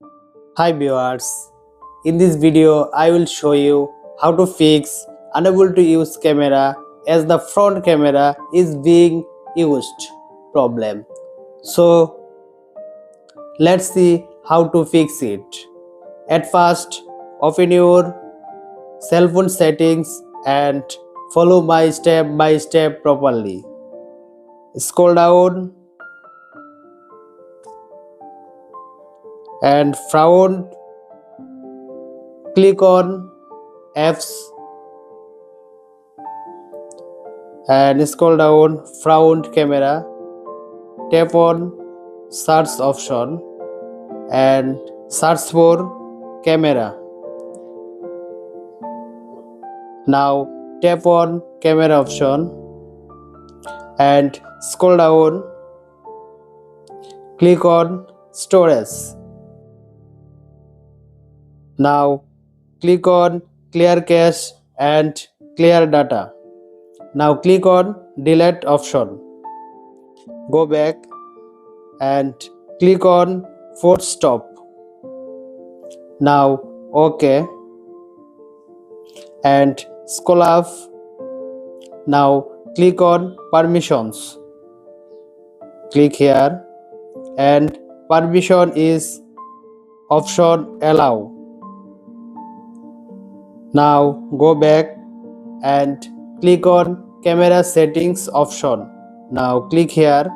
Hi viewers, in this video I will show you how to fix unable to use camera as the front camera is being used problem. So let's see how to fix it. At first, open your cell phone settings and follow my step by step properly. Scroll down and front click on apps and scroll down front camera, tap on search option and search for camera. Now tap on camera option and scroll down, click on storage. Now click on clear cache and clear data. Now click on delete option. Go back and click on force stop. Now OK and scroll up. Now click on permissions. Click here and permission is option allow. Now go back and click on camera settings option. Now click here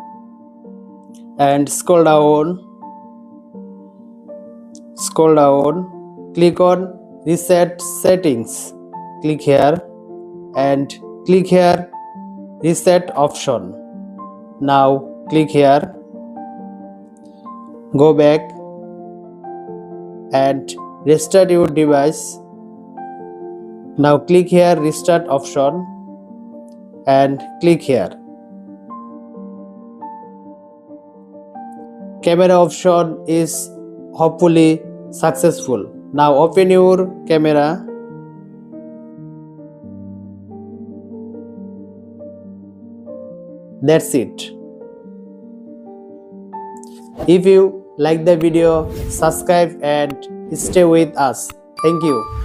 and scroll down, click on reset settings. Click here and click here reset option. Now click here, go back and restart your device. Now click here restart option and click here. Camera option is hopefully successful. Now open your camera. That's it. If you like the video, subscribe and stay with us. Thank you.